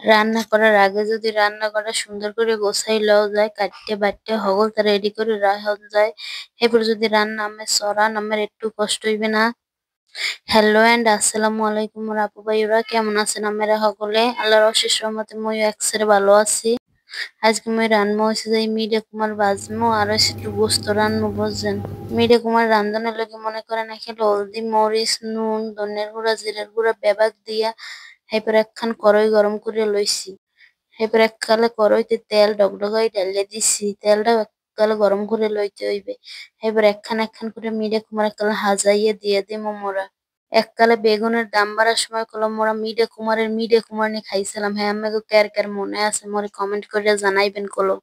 রান্না করার আগে যদি রান্নাঘরটা সুন্দর করে গোছাই লওয়া যায়, কাটতে বাটতে হগলটা রেডি করে রাখা যায়, এরপর যদি রান্না আমের চড়ান আমার একটু কষ্ট হইবে না। হ্যালো এন্ড আসসালামু আলাইকুম আপু ভাইরা, কেমন আছেন আপনারা সকলে? আল্লাহর অশেষ রহমতে মই একসের ভালো আছি। আজকে মই রান্না হয়েছে যে মিডে কুমার বাজমো আর একটু গোস্ত রান্না বুঝছেন। মিডে কুমার রান্ধনের লাগে মনে করেন এখানে হলদি মরিচ নুন ধনের গুঁড়া জিরার গুঁড়া বেবাক দিয়া এরপর একখান কড়াই গরম করে লইছি। এরপর এককালে কড়াইতে তেল ডগডগাই ঢেলে দিছি, তেলটা এককালে গরম করে লইতে হইবে। এবার একখান একখান করে মিডে কুমার এককালে হাজাইয়ে দিয়ে দিমু মোরা। এককালে বেগুনের দাম বাড়ার সময় কলম মোরা মিডে কুমার নিয়ে খাইছিলাম। হ্যাঁ আমাকে কার কার মনে আছে মোরে কমেন্ট করে জানাইবেন কলো।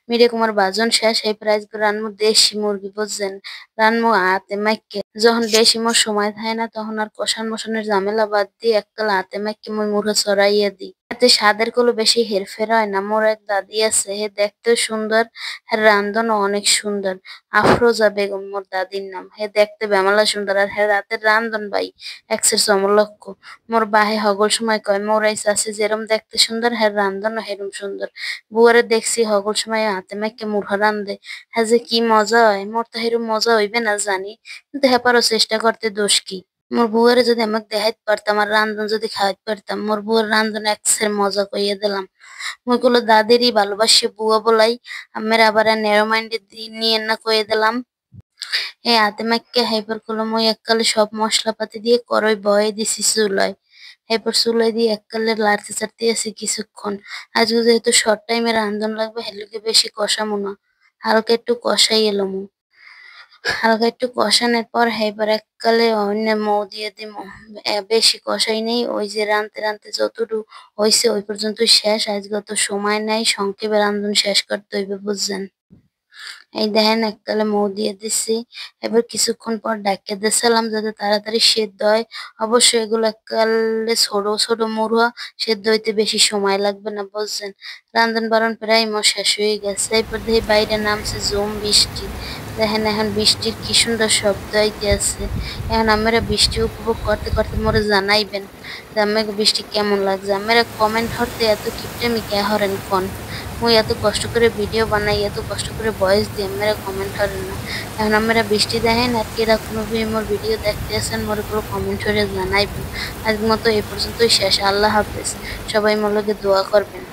মিরে কুমার বাজন শেষ এই প্রাইজ রানমু দেশি মুরগি বুঝছেন। রানমু হাতে মাইকে, যখন বেশি মোর সময় থাকে না তখন আর কষান মশানের ঝামেলা বাদ দিয়ে এককাল হাতে মাইকে মই মুড়া চড়াইয়া দিই। এতে স্বাদের কোনো বেশি হেরফের হয় না। মোর এক দাদি আছে, হে দেখতেও সুন্দর, হ্যাঁ রান্ধনও অনেক সুন্দর। আফরোজা বেগম মোর দাদির নাম। হে দেখতে বেমালা সুন্দর আর হ্যাঁ রাতের রান্ধন ভাই একসের চমলক্ষ। মোর বাহে হগল সময় কয় মোর এই চাষি যেরম দেখতে সুন্দর হ্যাঁ রান্ধনও হেরম সুন্দর। বুয়ারে দেখছি হগল সময় হাতে মাইকে মুড়া রান্ধে, হ্যাঁ যে কি মজা হয়। মোর তো হেরম মজা হইবে না জানি, কিন্তু হেপারও চেষ্টা করতে দোষ কি। মোর বুয়ারে যদি আমাকে দেখাইতে পারতাম আর রান্ধন যদি খাওয়াইতে পারতাম, মোর বুয়ার রান্ধন একসের মজা কইয়া দিলাম। মুই গুলো দাদেরই ভালোবাসে বুয়া বলাই, আমের আবার নেরো মাইন্ডে নিয়ে না কয়ে দিলাম। এই হাতে মাইকে হাইপার গুলো মুই এককালে সব মশলাপাতি দিয়ে কড়াই বয়ে দিছি চুলায়। এরপর চুলায় দিয়ে এককালে লাড়তে চাড়তে আছি কিছুক্ষণ। আজকে যেহেতু শর্ট টাইমে রান্ধন লাগবে হেলুকে বেশি কষামু না, হালকা একটু কষাই এলামু। হালকা একটু কষানোর পর এবার এককালে অন্য মৌ দিয়ে দিমু। বেশি কষাই নেই, ওই যে রানতে রানতে যতটুকু হইছে ওই পর্যন্তই শেষ। আজকে অত সময় নাই, সংক্ষেপে রান্ধন শেষ করতে হইবে বুঝছেন। এই দেখেন এককালে মৌ দিয়ে দিছি। এবার কিছুক্ষণ পর ঢাকিয়ে দিয়েছিলাম যাতে তাড়াতাড়ি সেদ্ধ হয়। অবশ্যই এগুলো এককালে ছোট ছোট মুড়া, সেদ্ধ হইতে বেশি সময় লাগবে না বুঝছেন। রান্ধন বাড়ন প্রায় মোর শেষ হয়ে গেছে। এরপর দেখি বাইরে নামছে ঝুম বৃষ্টি। দেখেন এখন বৃষ্টির কি সুন্দর শব্দ হইতে আছে। এখন আমরা বৃষ্টি উপভোগ করতে করতে মোরে জানাইবেন যে আমাকে বৃষ্টি কেমন লাগছে। আমরা কমেন্ট হরতে এত কিপটেমি কে হরেন কোন। মুই এত কষ্ট করে ভিডিও বানাই, এত কষ্ট করে ভয়েস দিই, আপনারা কমেন্ট করেন না। এখন আপনারা বৃষ্টি দেখেন আর কিরকম মোর ভিডিও দেখতে আছেন মোর গুলো কমেন্ট করে জানাইবেন। আজকের মতো এই পর্যন্তই শেষ। আল্লাহ হাফেজ। সবাই মোর লগে দোয়া করবেন।